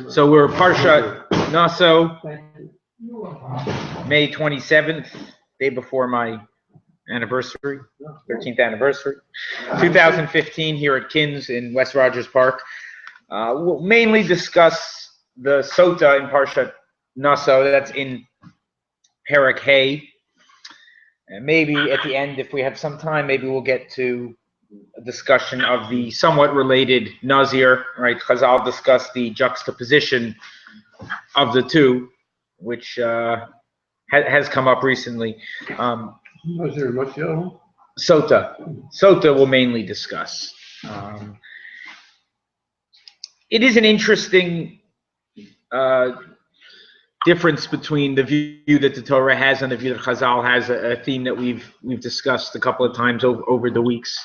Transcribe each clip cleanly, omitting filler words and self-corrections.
So we're Parashat Nasso, May 27th, day before my anniversary, 13th anniversary, 2015 here at KINS in West Rogers Park. We'll mainly discuss the Sotah in Parashat Nasso. That's in Perek Hay. And maybe at the end, if we have some time, maybe we'll get to a discussion of the somewhat related Nazir, right? Chazal discussed the juxtaposition of the two, which has come up recently. Sotah we'll mainly discuss. It is an interesting difference between the view that the Torah has and the view that Chazal has, a theme that we've discussed a couple of times over the weeks.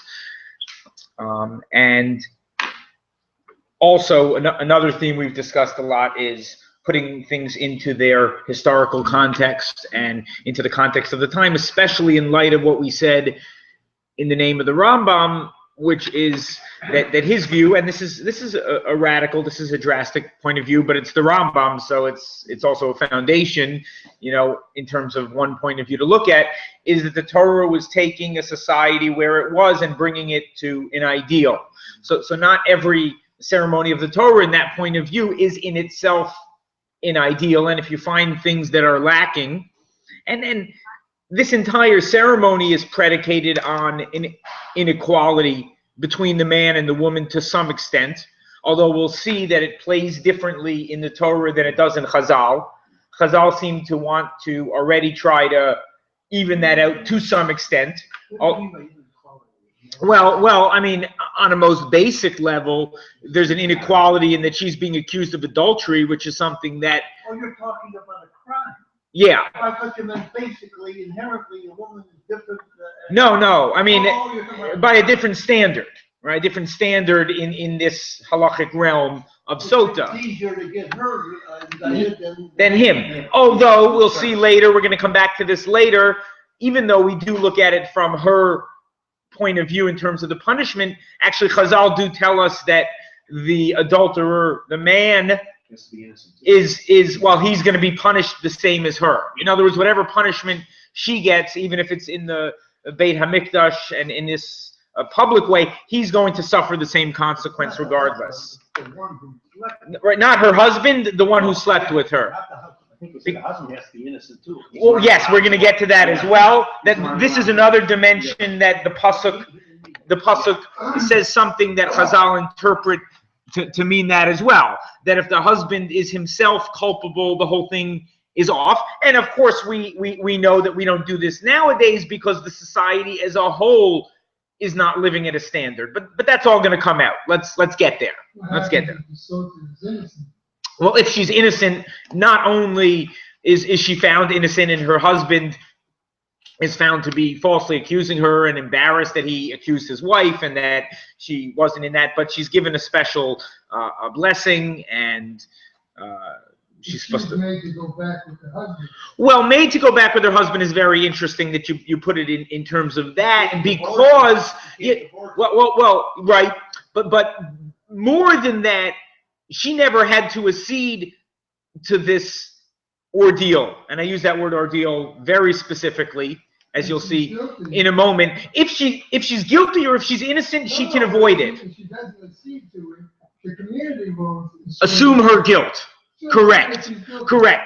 And also another theme we've discussed a lot is putting things into their historical context and into the context of the time, especially in light of what we said in the name of the Rambam, which is that his view, and this is a radical, this is a drastic point of view, but it's the Rambam, so it's also a foundation, you know, in terms of one point of view to look at, is that the Torah was taking a society where it was and bringing it to an ideal. So not every ceremony of the Torah in that point of view is in itself an ideal, and if you find things that are lacking, and then this entire ceremony is predicated on an inequality between the man and the woman to some extent, although we'll see that it plays differently in the Torah than it does in Chazal. Chazal seem to want to already try to even that out to some extent. Well, I mean, on a most basic level, there's an inequality in that she's being accused of adultery, which is something that... Oh, you're talking about a crime. Yeah. I thought you meant basically, inherently, a woman is different. No. I mean, by a different standard, right? Different standard in this halachic realm of Sotah. It's easier to get her than him. Although, we'll see later, we're going to come back to this later, even though we do look at it from her point of view in terms of the punishment, actually Chazal do tell us that the adulterer, the man, is well, he's going to be punished the same as her. In other words, whatever punishment she gets, even if it's in the Beit HaMikdash and in this public way, he's going to suffer the same consequence regardless. Right? Not her husband, the one who slept with her. I think the husband has to be innocent too. Well, yes, we're going to get to that as well. That this is another dimension that the pasuk says something that Chazal interpret to mean that as well. That if the husband is himself culpable, the whole thing is off. And of course, we know that we don't do this nowadays because the society as a whole is not living at a standard. But that's all going to come out. Let's get there. Let's get there. Well, if she's innocent, not only is she found innocent and her husband is found to be falsely accusing her and embarrassed that he accused his wife and that she wasn't in that, but she's given a special a blessing, and she's supposed to... made to go back with her husband. Well, made to go back with her husband is very interesting that you put it in terms of that, because... Well, right, but more than that, she never had to accede to this ordeal. And I use that word ordeal very specifically, as you'll see in a moment. If she's guilty or if she's innocent, she can avoid it. If she doesn't accede to it, the community will assume her guilt. Correct.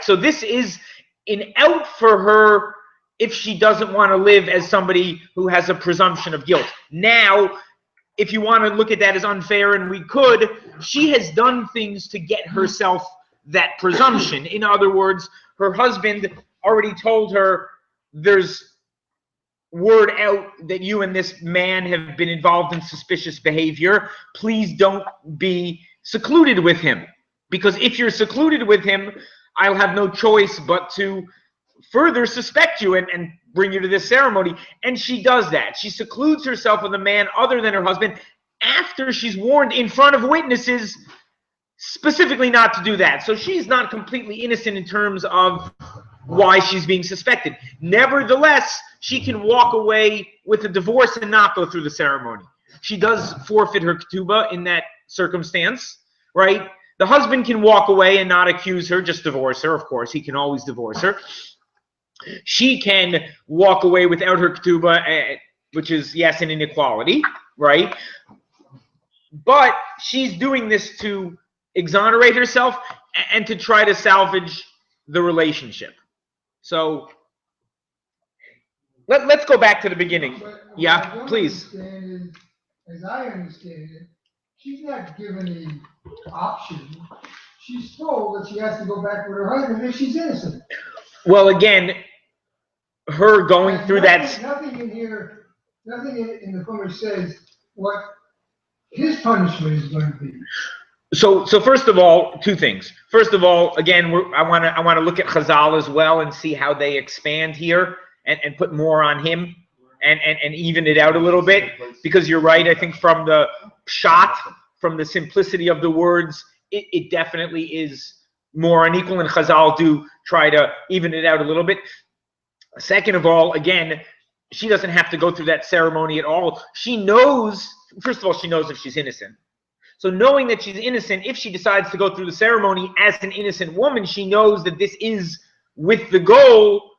So this is an out for her if she doesn't want to live as somebody who has a presumption of guilt. Now, if you want to look at that as unfair, and we could, she has done things to get herself that presumption. In other words, her husband already told her, there's word out that you and this man have been involved in suspicious behavior. Please don't be secluded with him. Because if you're secluded with him, I'll have no choice but to further suspect you and bring you to this ceremony. And she does that. She secludes herself with a man other than her husband after she's warned in front of witnesses specifically not to do that. So she's not completely innocent in terms of why she's being suspected. Nevertheless, she can walk away with a divorce and not go through the ceremony. She does forfeit her ketubah in that circumstance, right? The husband can walk away and not accuse her, just divorce her, of course. He can always divorce her. She can walk away without her ketubah, which is, yes, an inequality, right? But she's doing this to exonerate herself and to try to salvage the relationship. So let's go back to the beginning. Yeah, please. As I understand it, she's not given the option. She's told that she has to go back with her husband if she's innocent. Well, again, her going through that. Nothing in here, nothing in the Chumash says what his punishment is going to be. So first of all, two things. First of all, again, I want to look at Chazal as well and see how they expand here and put more on him and even it out a little bit, because you're right. I think from the pshat, from the simplicity of the words, it definitely is more unequal, and Chazal do try to even it out a little bit. Second of all, again, she doesn't have to go through that ceremony at all. She knows, first of all, she knows if she's innocent. So knowing that she's innocent, if she decides to go through the ceremony as an innocent woman, she knows that this is with the goal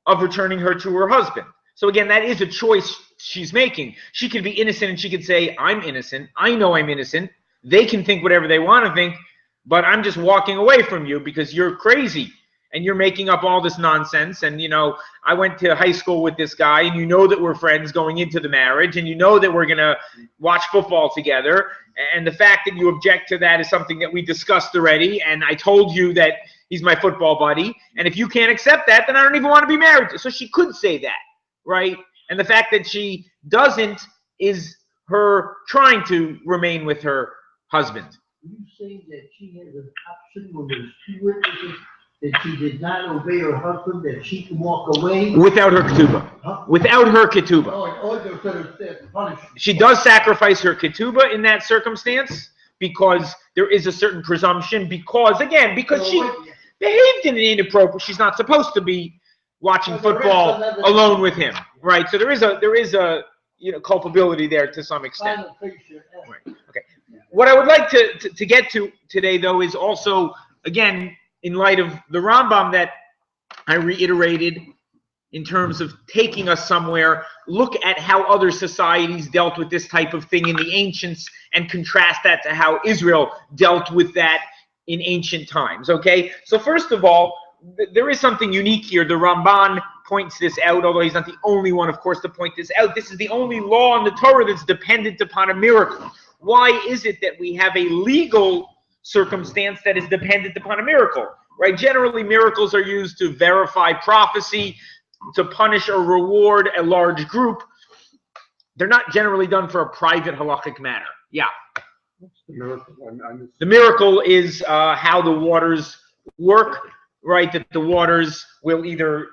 of returning her to her husband. So again, that is a choice she's making. She could be innocent and she could say, I'm innocent. I know I'm innocent. They can think whatever they want to think, but I'm just walking away from you because you're crazy and you're making up all this nonsense. And, you know, I went to high school with this guy, and you know that we're friends going into the marriage, and you know that we're going to watch football together. And the fact that you object to that is something that we discussed already, and I told you that he's my football buddy, and if you can't accept that, then I don't even want to be married. So she could say that, right? And the fact that she doesn't is her trying to remain with her husband. You say that she has an option when there's two witnesses that she did not obey her husband, that she can walk away? Without her ketubah. Huh? Without her ketubah. Oh, in order to punish. She does sacrifice her ketubah in that circumstance because there is a certain presumption, because she behaved in an inappropriate, she's not supposed to be watching football alone with him, right? So there is a culpability there to some extent. Right. Okay. What I would like to get to today, though, is also, again, in light of the Rambam that I reiterated in terms of taking us somewhere, look at how other societies dealt with this type of thing in the ancients and contrast that to how Israel dealt with that in ancient times, okay? So first of all, there is something unique here. The Ramban points this out, although he's not the only one, of course, to point this out. This is the only law in the Torah that's dependent upon a miracle. Why is it that we have a legal circumstance that is dependent upon a miracle, right? Generally, miracles are used to verify prophecy, to punish or reward a large group. They're not generally done for a private halachic matter. Yeah. What's the miracle? The miracle is how the waters work, right? That the waters will either,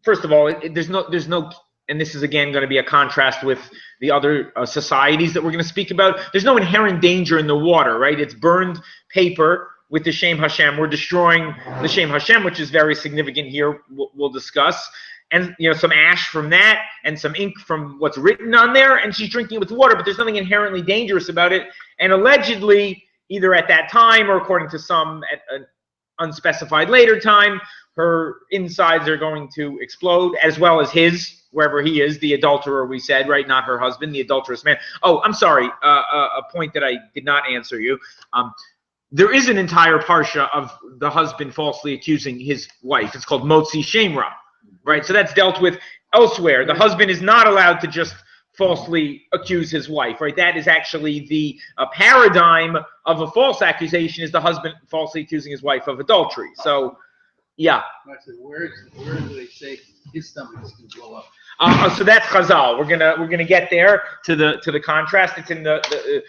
first of all, there's no, and this is again going to be a contrast with the other societies that we're going to speak about. There's no inherent danger in the water, right? It's burned paper with the Shem Hashem. We're destroying the Shem Hashem, which is very significant here. We'll discuss. And, some ash from that and some ink from what's written on there, and she's drinking it with water, but there's nothing inherently dangerous about it. And allegedly, either at that time or according to some at an unspecified later time, her insides are going to explode, as well as his, wherever he is, the adulterer, we said, right? Not her husband, the adulterous man. Oh, I'm sorry, a point that I did not answer you. There is an entire parsha of the husband falsely accusing his wife. It's called Motzi Shemra, right? So that's dealt with elsewhere. The husband is not allowed to just falsely accuse his wife, right? That is actually the paradigm of a false accusation, is the husband falsely accusing his wife of adultery. So, yeah. Where do they say his stomach is going to blow up? So that's Chazal. We're gonna get there to the contrast. It's in the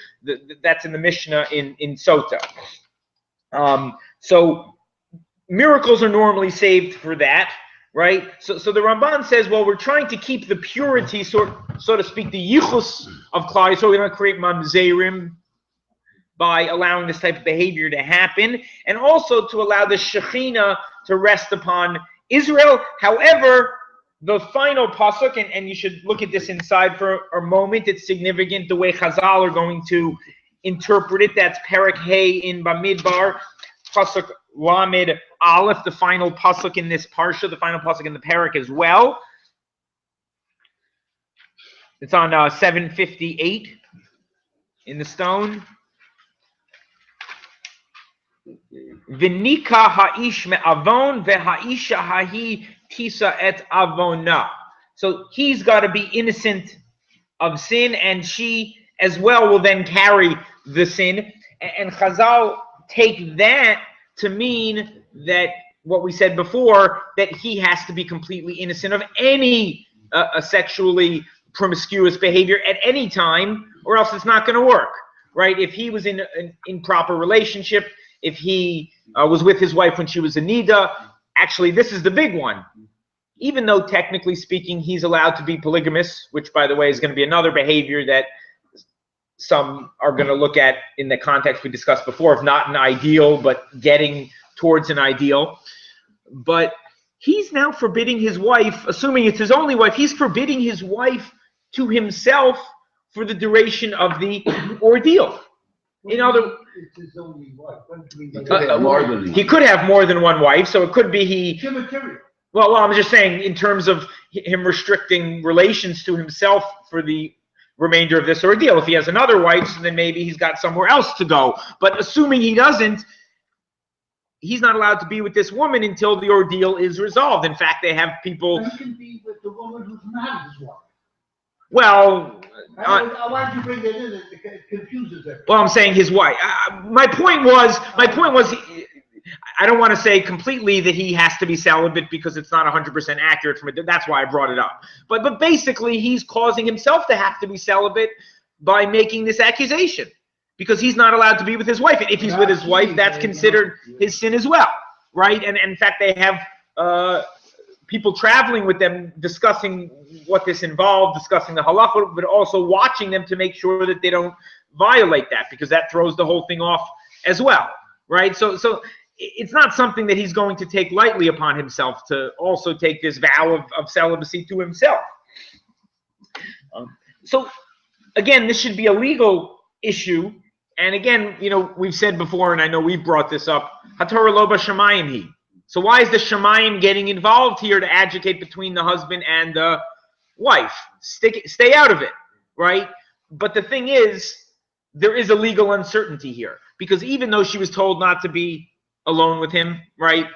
that's in the Mishnah in Sotah. So miracles are normally saved for that, right? So the Ramban says, well, we're trying to keep the purity, so to speak, the yichus of Klal, so we're going to create mamzerim by allowing this type of behavior to happen, and also to allow the Shekhinah to rest upon Israel. However, the final pasuk, and you should look at this inside for a moment, it's significant the way Chazal are going to interpret it. That's Perek Hey in Bamidbar, Pasuk Lamed Aleph, the final pasuk in this parsha, the final pasuk in the Perek as well. It's on 758 in the stone. V'nika ha'ish me'avon ve'ha'isha hahi tisa et avona. So he's got to be innocent of sin, and she as well will then carry the sin. And Chazal take that to mean that what we said before, that he has to be completely innocent of any sexually promiscuous behavior at any time, or else it's not going to work, right? If he was in an improper relationship, if he was with his wife when she was a nida, actually this is the big one. Even though technically speaking he's allowed to be polygamous, which by the way is going to be another behavior that some are going to look at in the context we discussed before of not an ideal, but getting towards an ideal. But he's now forbidding his wife, assuming it's his only wife, he's forbidding his wife to himself for the duration of the ordeal. In other, it's his only wife. he could have more than one wife, so it could be he. Well, I'm just saying in terms of him restricting relations to himself for the remainder of this ordeal. If he has another wife, so then maybe he's got somewhere else to go. But assuming he doesn't, he's not allowed to be with this woman until the ordeal is resolved. In fact, they have people. He can be with the woman who's not his wife. Well, why did you bring that in? It confuses everyone. Well, I'm saying his wife. My point was, I don't want to say completely that he has to be celibate because it's not 100% accurate from it. That's why I brought it up. But basically, he's causing himself to have to be celibate by making this accusation because he's not allowed to be with his wife. And if he's with his wife, that's considered his sin as well, right? And in fact, they have people traveling with them discussing what this involved, discussing the halacha, but also watching them to make sure that they don't violate that because that throws the whole thing off as well, right? So it's not something that he's going to take lightly upon himself to also take this vow of celibacy to himself. So again, this should be a legal issue. And again, you know, we've said before, and I know we've brought this up, HaTorah lo b'shamayim hi. So why is the Shemayim getting involved here to advocate between the husband and the wife? Stay out of it, right? But the thing is, there is a legal uncertainty here. Because even though she was told not to be alone with him, right?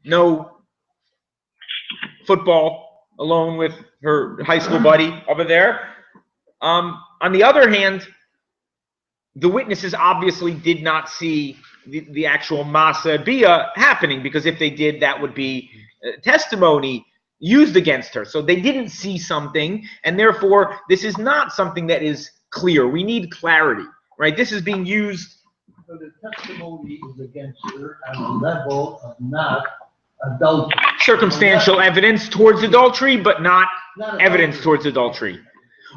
No football alone with her high school buddy over there. On the other hand, the witnesses obviously did not see the actual Masa Bia happening, because if they did, that would be testimony used against her. So they didn't see something, and therefore this is not something that is clear. We need clarity, right? This is being used. So the testimony is against her on the level of not adultery. Circumstantial evidence towards adultery, but not evidence towards adultery.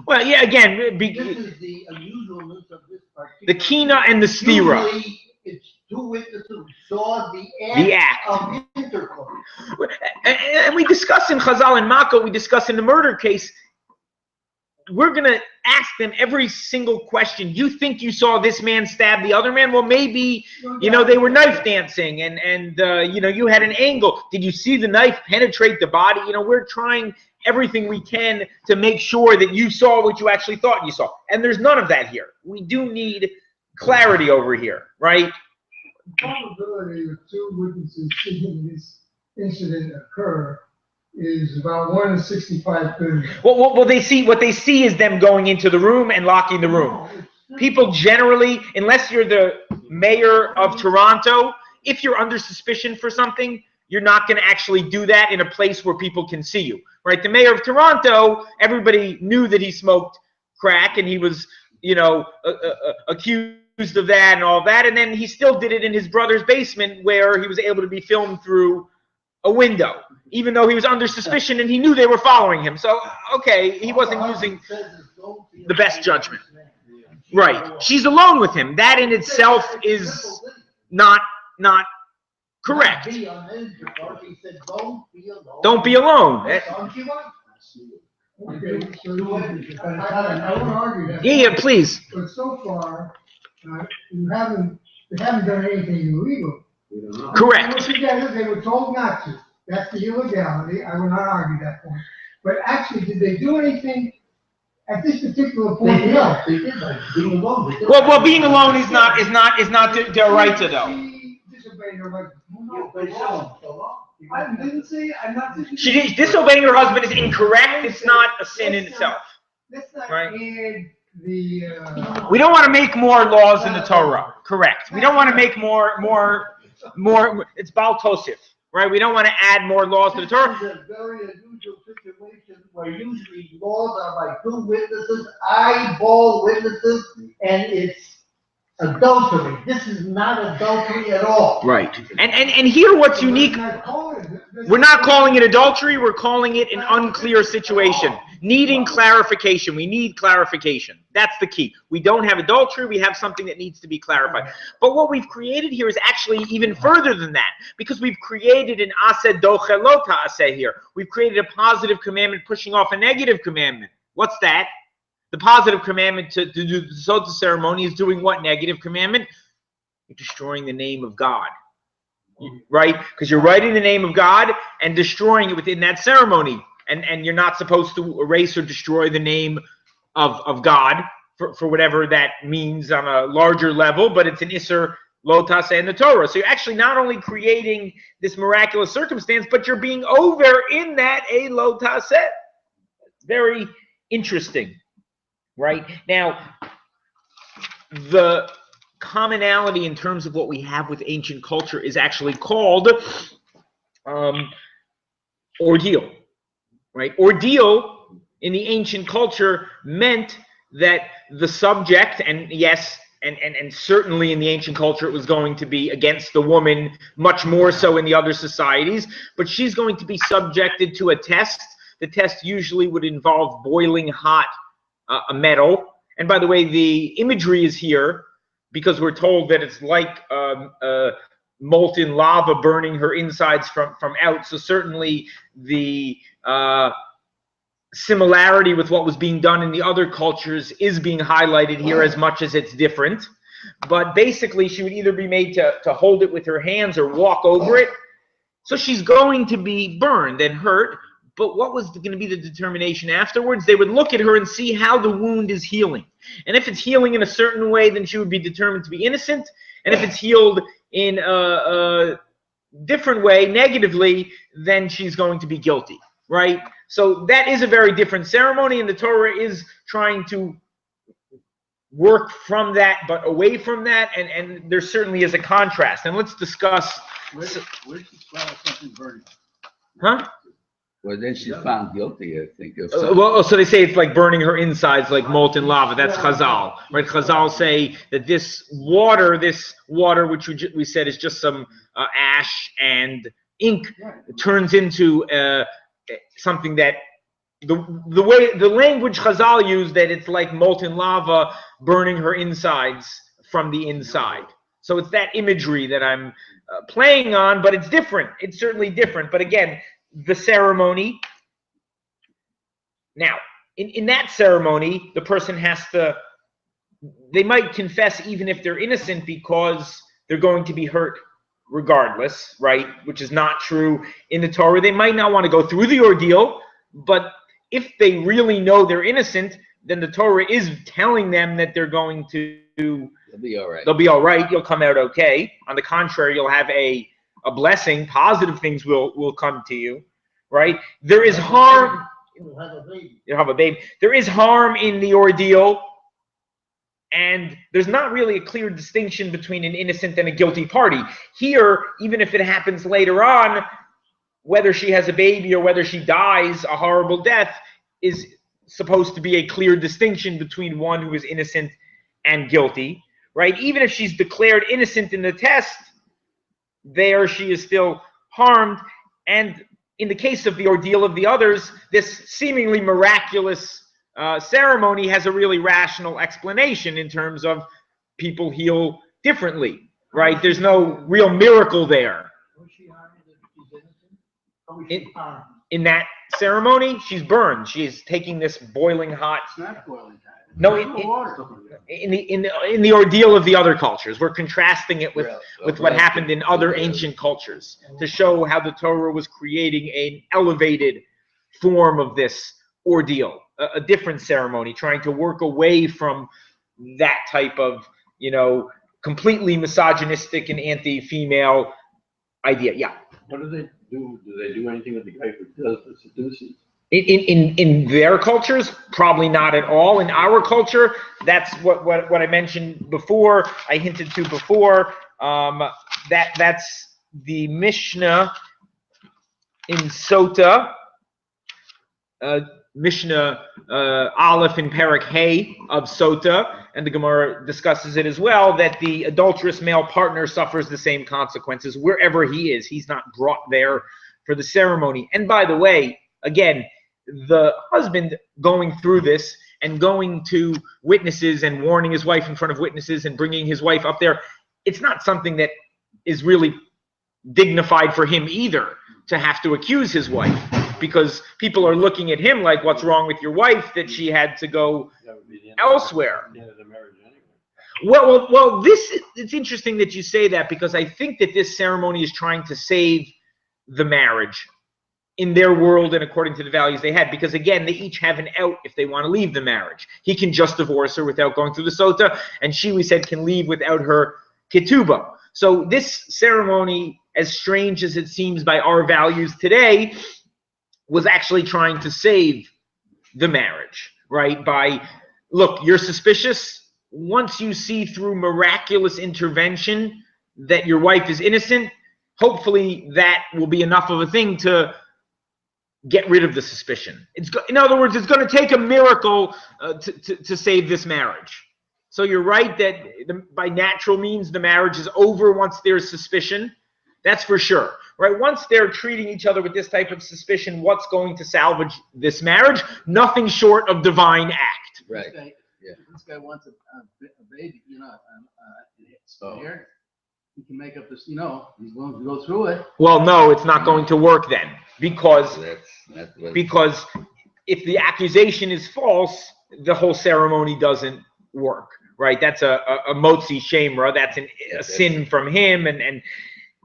Well, yeah, again, this is the unusualness of this particular. The Kina and the Stira. Usually, it's two witnesses who saw the act of intercourse. And we discuss in Chazal and Mako, we discuss in the murder case, we're going to ask them every single question. You think you saw this man stab the other man? Well, maybe, you know, they were knife dancing and you know, you had an angle. Did you see the knife penetrate the body? You know, we're trying everything we can to make sure that you saw what you actually thought you saw. And there's none of that here. We do need clarity over here, right? The probability of two witnesses seeing this incident occur is about 1 in 65 billion. Well, what they see is them going into the room and locking the room. People generally, unless you're the mayor of Toronto, if you're under suspicion for something, you're not going to actually do that in a place where people can see you, right? The mayor of Toronto, everybody knew that he smoked crack and he was, you know, accused of that and all that, and then he still did it in his brother's basement where he was able to be filmed through a window, even though he was under suspicion and he knew they were following him. So, okay, he wasn't using the best judgment. Right. She's alone with him. That in itself is not correct. Don't be alone. Okay, so I want to argue that. Yeah, please. But so far, They haven't done anything illegal. We don't know. Correct. Together, they were told not to. That's the illegality. I will not argue that point. But actually, did they do anything at this particular point? No. They did, like, being alone. They did. Well, being alone is not their right to though. She disobeyed her husband. Yeah, but so I didn't say, I'm not. She disobeying her husband is incorrect. It's not a sin in itself. Let's not Right. add the. We don't want to make more laws in the Torah. Correct. We don't want to make more. It's Baal Tosif, right? We don't want to add more laws to the Torah. This is a very unusual situation where usually laws are by two witnesses, eyeball witnesses, and it's adultery. This is not adultery at all. Right. And here what's unique, we're not calling it adultery, we're calling it an unclear situation. Needing clarification. We need clarification. That's the key. We don't have adultery, we have something that needs to be clarified. But what we've created here is actually even further than that, because we've created an aseh doche lo ta'aseh here. We've created a positive commandment pushing off a negative commandment. What's that? The positive commandment to do the Sotah ceremony is doing what negative commandment? You're destroying the name of God. Right? Because you're writing the name of God and destroying it within that ceremony. And you're not supposed to erase or destroy the name of God for whatever that means on a larger level, but it's an Isser lo ta'aseh in the Torah. So you're actually not only creating this miraculous circumstance, but you're being over in that a lo ta'aseh. Very interesting. Right? Now, the commonality in terms of what we have with ancient culture is actually called ordeal. Right? Ordeal in the ancient culture meant that the subject, and yes, and certainly in the ancient culture it was going to be against the woman, much more so in the other societies, but she's going to be subjected to a test. The test usually would involve boiling hot a metal. And by the way, the imagery is here because we're told that it's like molten lava burning her insides from out. So certainly the similarity with what was being done in the other cultures is being highlighted here as much as it's different. But basically, she would either be made to hold it with her hands or walk over it. So she's going to be burned and hurt. But what was going to be the determination afterwards? They would look at her and see how the wound is healing. And if it's healing in a certain way, then she would be determined to be innocent. And if it's healed in a different way, negatively, then she's going to be guilty, right? So that is a very different ceremony, and the Torah is trying to work from that, but away from that, and there certainly is a contrast. And let's discuss... Where's the spot of something burning? Huh? Well, then she's found guilty, I think. Well, so they say it's like burning her insides like molten lava. That's Chazal, right? Chazal say that this water, which we said is just some ash and ink, turns into something that the way the language Chazal used, that it's like molten lava burning her insides from the inside. So it's that imagery that I'm playing on, but it's different. It's certainly different. But again, the ceremony. Now, in that ceremony, the person has to, they might confess even if they're innocent because they're going to be hurt regardless, right? Which is not true in the Torah. They might not want to go through the ordeal, but if they really know they're innocent, then the Torah is telling them that they're going to, They'll be all right. They'll be all right. You'll come out okay. On the contrary, you'll have a blessing. Positive things will come to you, right? There is harm. You'll have a baby. You'll have a baby. There is harm in the ordeal, and there's not really a clear distinction between an innocent and a guilty party. Here, even if it happens later on, whether she has a baby or whether she dies a horrible death is supposed to be a clear distinction between one who is innocent and guilty, right? Even if she's declared innocent in the test, there she is still harmed. And in the case of the ordeal of the others, this seemingly miraculous ceremony has a really rational explanation in terms of people heal differently, right? There's no real miracle there. Was she harmed if she's innocent? Or was she harmed? In that ceremony, she's burned. She's taking this boiling hot. It's not boiling hot. No, in the ordeal of the other cultures, we're contrasting it with what happened in other ancient cultures to show how the Torah was creating an elevated form of this ordeal, a different ceremony, trying to work away from that type of, completely misogynistic and anti-female idea. Yeah. What do they do? Do they do anything with the guy who does the seducing? In their cultures, probably not at all. In our culture, that's what I mentioned before. I hinted to before. That's the Mishnah in Sotah, Mishnah Aleph in Perek Hay of Sotah, and the Gemara discusses it as well, that the adulterous male partner suffers the same consequences wherever he is. He's not brought there for the ceremony. And by the way, again, the husband going through this and going to witnesses and warning his wife in front of witnesses and bringing his wife up there, it's not something that is really dignified for him either, to have to accuse his wife, because people are looking at him like, what's wrong with your wife that she had to go elsewhere? Well, it's interesting that you say that, because I think that this ceremony is trying to save the marriage in their world and according to the values they had, because again, they each have an out if they want to leave the marriage. He can just divorce her without going through the Sotah, and she, we said, can leave without her ketubah. So this ceremony, as strange as it seems by our values today, was actually trying to save the marriage, right? By, look, you're suspicious. Once you see through miraculous intervention that your wife is innocent, hopefully that will be enough of a thing to get rid of the suspicion. In other words, it's going to take a miracle to save this marriage. So you're right that by natural means the marriage is over once there's suspicion. That's for sure, right? Once they're treating each other with this type of suspicion, what's going to salvage this marriage? Nothing short of divine act. Right. This guy wants a baby, here. He can make up this, he's willing to go through it. Well, no, it's not going to work then, because Because if the accusation is false, the whole ceremony doesn't work, right? That's a motzi shemra. That's a sin from him, and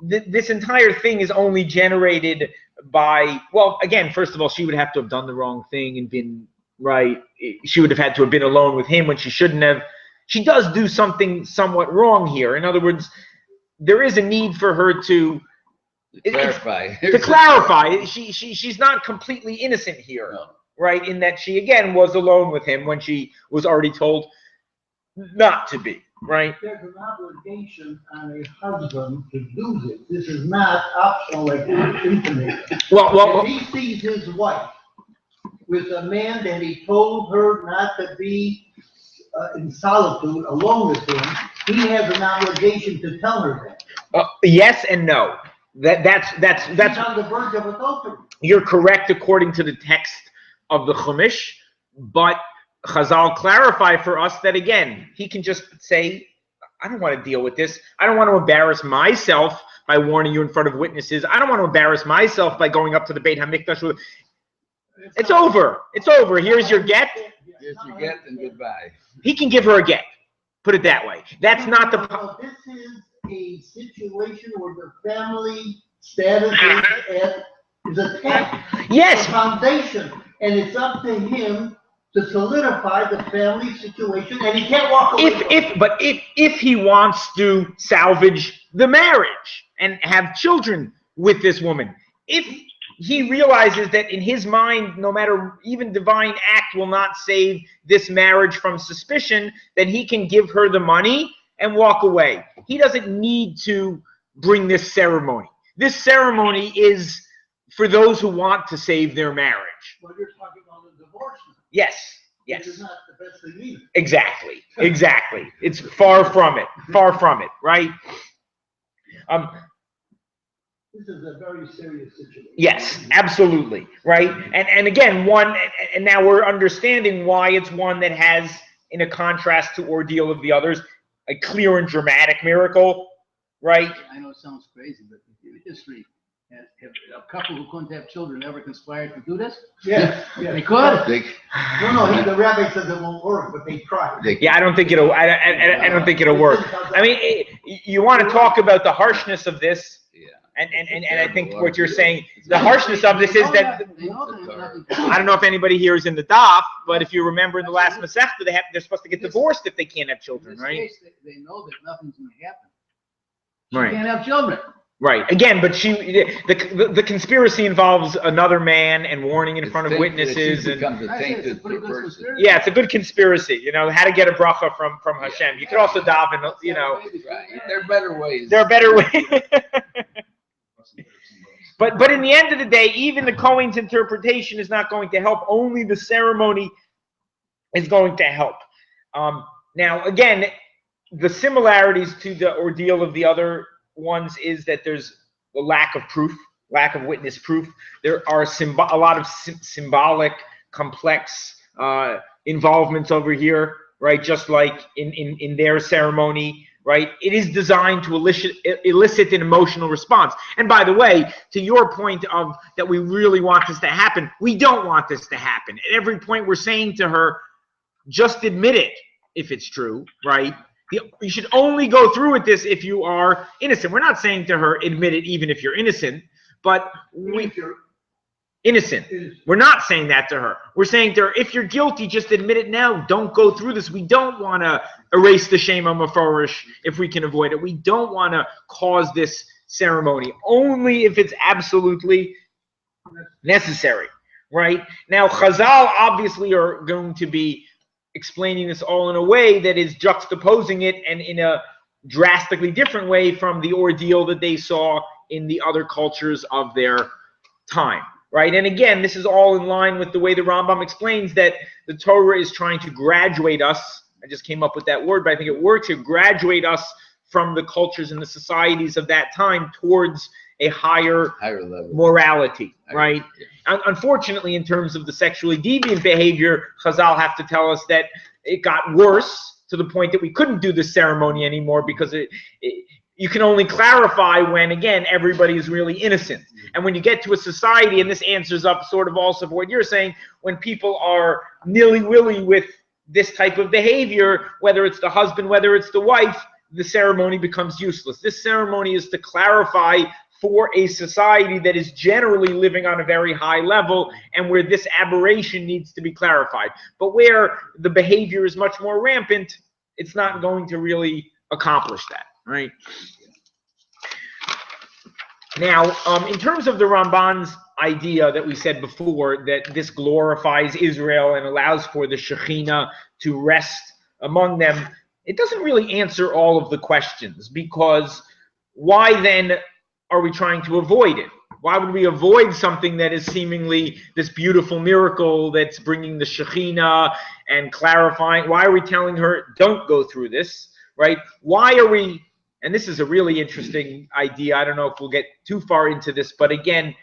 this entire thing is only generated by, well, again, first of all, she would have to have done the wrong thing and been, right, she would have had to have been alone with him when she shouldn't have. She does do something somewhat wrong here. In other words, there is a need for her to clarify. She's not completely innocent here, right? In that she, again, was alone with him when she was already told not to be, right? There's an obligation on a husband to do this. This is not optional like intimate. Well, if he sees his wife with a man that he told her not to be in solitude alone with him, he has an obligation to tell her that. Yes and no. That's He's on the verge of adultery. You're correct according to the text of the Chumash, but Chazal clarify for us that, again, he can just say, I don't want to deal with this. I don't want to embarrass myself by warning you in front of witnesses. I don't want to embarrass myself by going up to the Beit HaMikdash. It's over. It's over. Here's your get. Here's your get and goodbye. He can give her a get. Put it that way. That's not the... No, this is a situation where the family status is attacked. Yes. The foundation. And it's up to him to solidify the family situation, and he can't walk away. If he wants to salvage the marriage and have children with this woman, if he realizes that in his mind, no matter even divine act will not save this marriage from suspicion, then he can give her the money and walk away. He doesn't need to bring this ceremony. This ceremony is for those who want to save their marriage. Well, you're talking about a divorce now. Yes. Which is not the best thing either. Exactly. It's far from it, right? This is a very serious situation. Yes, absolutely, right? And again, and now we're understanding why it's one that has, in a contrast to Ordeal of the others, a clear and dramatic miracle, right? I know it sounds crazy, but history Have a couple who couldn't have children ever conspired to do this? Yes, They yes. could. No, the rabbi says it won't work, but they tried. Yeah, I don't think it'll. I don't think it'll work. I mean, you want to talk about the harshness of this, Yeah. and I think what you're saying, the harshness of this is that They know there's nothing. I don't know if anybody here is in the daf, but if you remember in the last Masechta, they're supposed to get divorced if they can't have In children, this right? case, they know that nothing's going to happen. She Right. can't have children. Right. Again, but the conspiracy involves another man and warning in front of witnesses and. Becomes a I said it's a tainted pretty good person. conspiracy. Yeah, it's a good conspiracy, how to get a bracha from Hashem. You could also daven, Right. There are better ways. there are better ways. But in the end of the day, even the Kohen's interpretation is not going to help. Only the ceremony is going to help. Now, again, the similarities to the ordeal of the other ones is that there's a lack of proof, lack of witness proof. There are a lot of symbolic, complex involvements over here, right? Just like in their ceremony, right? It is designed to elicit an emotional response. And by the way, to your point of that we really want this to happen, we don't want this to happen. At every point we're saying to her, just admit it if it's true, right? You should only go through with this if you are innocent. We're not saying to her, admit it even if you're innocent, but innocent. We're not saying that to her. We're saying to her, if you're guilty, just admit it now. Don't go through this. We don't want to erase the shame on Meforish if we can avoid it. We don't want to cause this ceremony, only if it's absolutely necessary, right? Now, Chazal obviously are going to be explaining this all in a way that is juxtaposing it and in a drastically different way from the ordeal that they saw in the other cultures of their time, right? And again, this is all in line with the way the Rambam explains that the Torah is trying to graduate us. I just came up with that word, but I think it works to graduate us from the cultures and the societies of that time towards a higher level morality, right? Unfortunately, in terms of the sexually deviant behavior, Chazal have to tell us that it got worse to the point that we couldn't do the ceremony anymore because you can only clarify when, again, everybody is really innocent. And when you get to a society, and this answers up sort of also for what you're saying, when people are nilly-willy with this type of behavior, whether it's the husband, whether it's the wife, the ceremony becomes useless. This ceremony is to clarify for a society that is generally living on a very high level and where this aberration needs to be clarified. But where the behavior is much more rampant, it's not going to really accomplish that, right? Now, in terms of the Ramban's idea that we said before, that this glorifies Israel and allows for the Shekhinah to rest among them, it doesn't really answer all of the questions, because why then are we trying to avoid it? Why would we avoid something that is seemingly this beautiful miracle that's bringing the Shekhinah and clarifying? Why are we telling her, don't go through this, right? Why are we, and this is a really interesting idea, I don't know if we'll get too far into this, but again,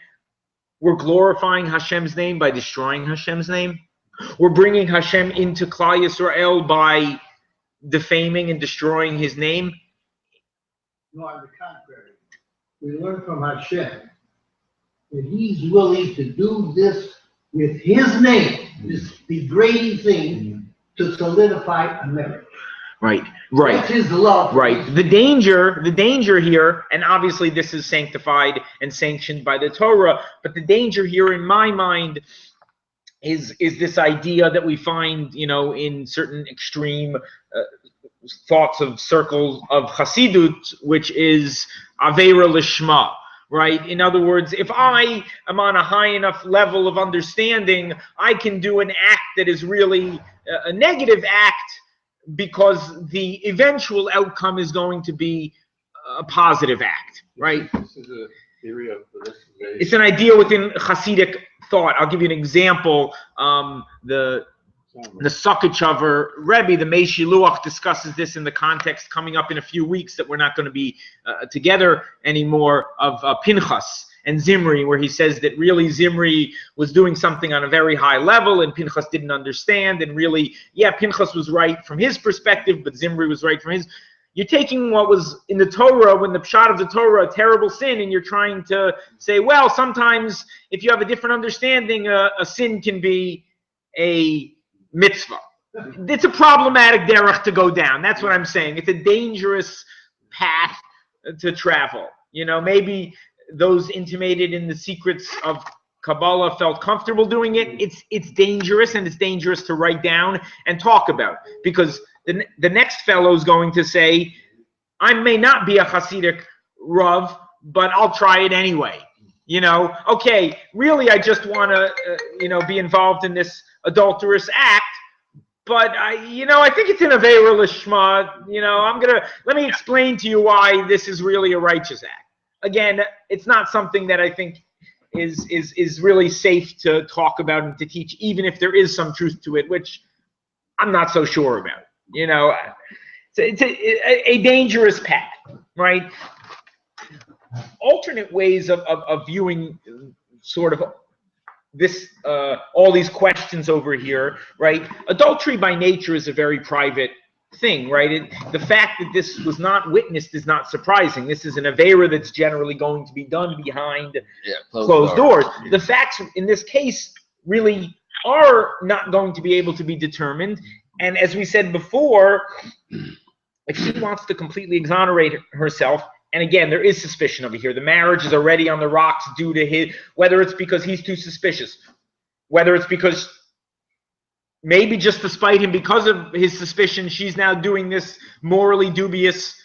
we're glorifying Hashem's name by destroying Hashem's name. We're bringing Hashem into Klal Yisrael by defaming and destroying his name. No, on the contrary. We learn from Hashem that he's willing to do this with his name, this degrading thing, to solidify a marriage. Right. That's his love. Right. The danger here, and obviously this is sanctified and sanctioned by the Torah, but the danger here in my mind is this idea that we find, in certain extreme thoughts of circles of Hasidut, which is Aveira Lishma, right? In other words, if I am on a high enough level of understanding, I can do an act that is really a negative act because the eventual outcome is going to be a positive act, right? This is a theory of It's an idea within Hasidic thought. I'll give you an example. The Sotah Rebbe, the Mei Shiluach, discusses this in the context coming up in a few weeks that we're not going to be together anymore, of Pinchas and Zimri, where he says that really Zimri was doing something on a very high level and Pinchas didn't understand, and really, yeah, Pinchas was right from his perspective, but Zimri was right from his. You're taking what was in the Torah, when the pshat of the Torah, a terrible sin, and you're trying to say, well, sometimes if you have a different understanding, a sin can be a mitzvah. It's a problematic derech to go down. That's what I'm saying. It's a dangerous path to travel. You know, maybe those intimated in the secrets of Kabbalah felt comfortable doing it. It's dangerous, and it's dangerous to write down and talk about, because the next fellow is going to say, I may not be a Hasidic Rav, but I'll try it anyway. You know, okay, really I just want to, be involved in this adulterous act, but I think it's an Aveira Lishma. Let me explain to you why this is really a righteous act. Again, it's not something that I think is really safe to talk about and to teach, even if there is some truth to it, which I'm not so sure about. It's a dangerous path, right? Alternate ways of viewing sort of this, all these questions over here, right? Adultery by nature is a very private thing, right? The fact that this was not witnessed is not surprising. This is an avera that's generally going to be done behind closed doors. The facts in this case really are not going to be able to be determined. And as we said before, if she wants to completely exonerate herself, and again, there is suspicion over here. The marriage is already on the rocks due to his, whether it's because he's too suspicious, whether it's because maybe just to spite him because of his suspicion, she's now doing this morally dubious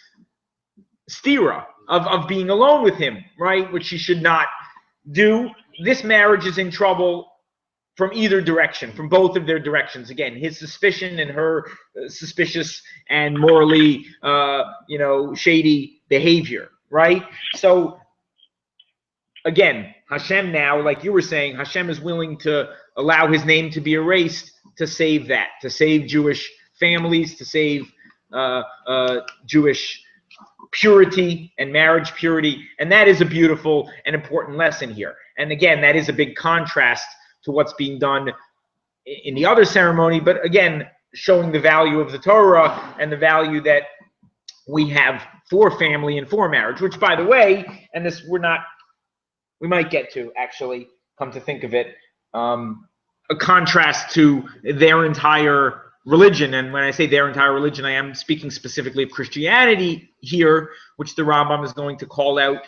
stira of being alone with him, right? Which she should not do. This marriage is in trouble from either direction, from both of their directions. Again, his suspicion and her suspicious and morally, shady behavior, right? So, again, Hashem now, like you were saying, Hashem is willing to allow his name to be erased to save that, to save Jewish families, to save Jewish purity and marriage purity. And that is a beautiful and important lesson here. And again, that is a big contrast to what's being done in the other ceremony, but again, showing the value of the Torah and the value that we have for family and for marriage, which, by the way, and this we might get to, actually, come to think of it, a contrast to their entire religion. And when I say their entire religion, I am speaking specifically of Christianity here, which the Rambam is going to call out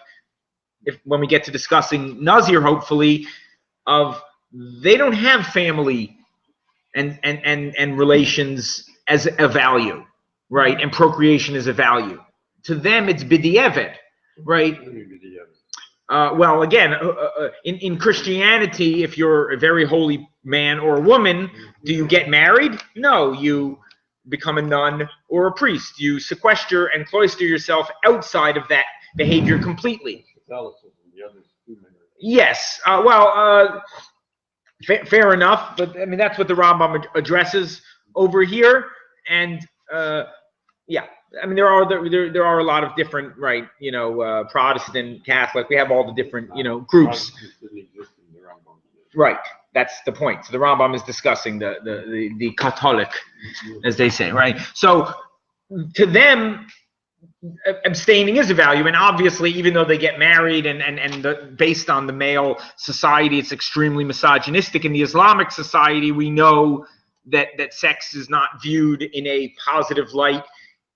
when we get to discussing Nazir, hopefully, of they don't have family and relations as a value, right? And procreation is a value. To them, it's b'di'evet, right? Well, again, in Christianity, if you're a very holy man or a woman, do you get married? No, you become a nun or a priest. You sequester and cloister yourself outside of that behavior completely. Yes, fair enough, but I mean that's what the Rambam addresses over here, and yeah, I mean there are a lot of different, right? Protestant, Catholic. We have all the different groups. Right, that's the point. So the Rambam is discussing the Catholic, as they say, right? So to them, abstaining is a value, and obviously, even though they get married and based on the male society, it's extremely misogynistic. In the Islamic society, we know that sex is not viewed in a positive light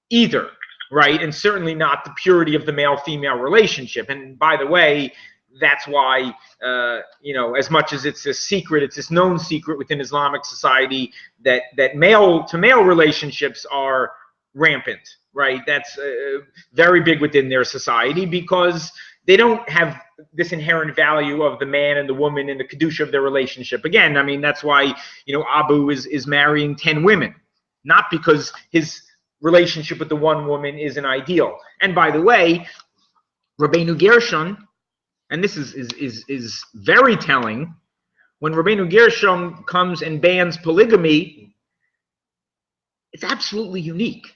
either, right? And certainly not the purity of the male-female relationship. And by the way, that's why, as much as it's a secret, it's this known secret within Islamic society that male-to-male relationships are rampant. Right, that's very big within their society because they don't have this inherent value of the man and the woman and the kedusha of their relationship. Again, I mean that's why Abu is marrying 10 women, not because his relationship with the one woman is an ideal. And by the way, Rabbeinu Gershon, and this is very telling, when Rabbeinu Gershon comes and bans polygamy, it's absolutely unique.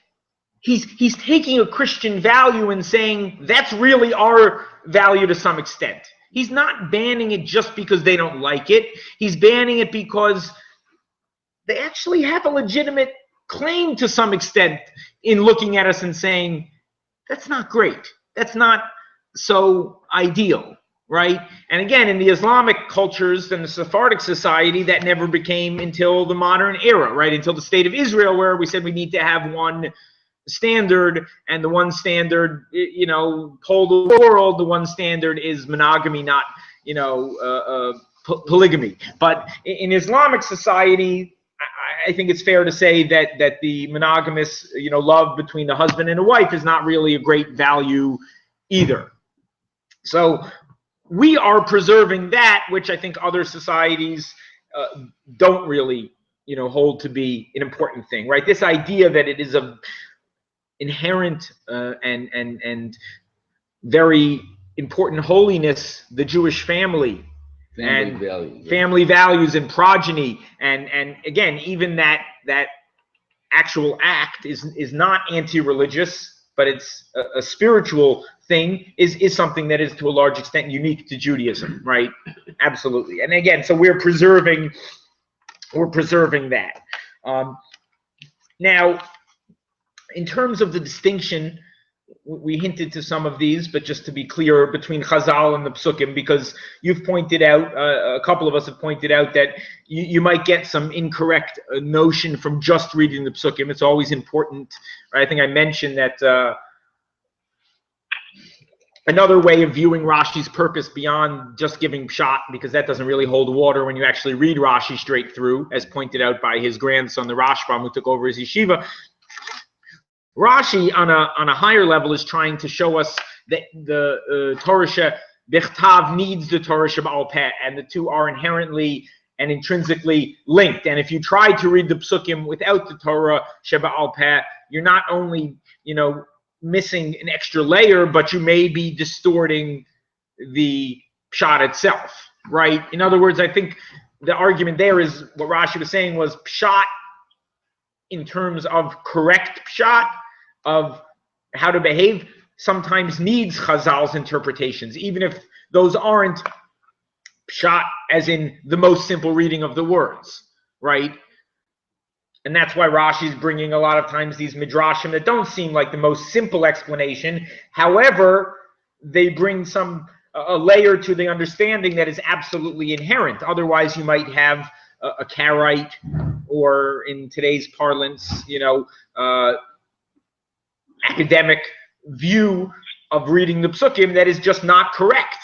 He's taking a Christian value and saying that's really our value to some extent. He's not banning it just because they don't like it. He's banning it because they actually have a legitimate claim to some extent in looking at us and saying, that's not great. That's not so ideal, right? And again, in the Islamic cultures and the Sephardic society, that never became until the modern era, right? Until the state of Israel, where we said we need to have one standard, and the one standard, you know, polled the world, the one standard is monogamy, not, you know, polygamy. But in Islamic society, I think it's fair to say that the monogamous, you know, love between the husband and a wife is not really a great value either. So we are preserving that, which I think other societies don't really, you know, hold to be an important thing, right? This idea that it is a inherent and very important holiness, the Jewish family, family values and progeny, and again, even that actual act is not anti-religious, but it's a spiritual thing, is something that is to a large extent unique to Judaism, right? Absolutely. And again, so we're preserving that. Now, in terms of the distinction, we hinted to some of these, but just to be clear, between Chazal and the Psukim, because you've pointed out, a couple of us have pointed out that you might get some incorrect notion from just reading the Psukim. It's always important, right? I think I mentioned that another way of viewing Rashi's purpose beyond just giving pshat, because that doesn't really hold water when you actually read Rashi straight through, as pointed out by his grandson, the Rashbam, who took over his yeshiva. Rashi, on a higher level, is trying to show us that the Torah Bechtav needs the Torah She'Ba'al Peh, and the two are inherently and intrinsically linked. And if you try to read the Psukim without the Torah She'Ba'al Peh, you're not only, you know, missing an extra layer, but you may be distorting the pshat itself, right? In other words, I think the argument there is what Rashi was saying was pshat in terms of correct pshat, of how to behave, sometimes needs Chazal's interpretations, even if those aren't pshat as in the most simple reading of the words, right? And that's why Rashi's bringing a lot of times these midrashim that don't seem like the most simple explanation. However, they bring a layer to the understanding that is absolutely inherent. Otherwise, you might have a Karaite, or in today's parlance, you know, academic view of reading the Psukim that is just not correct,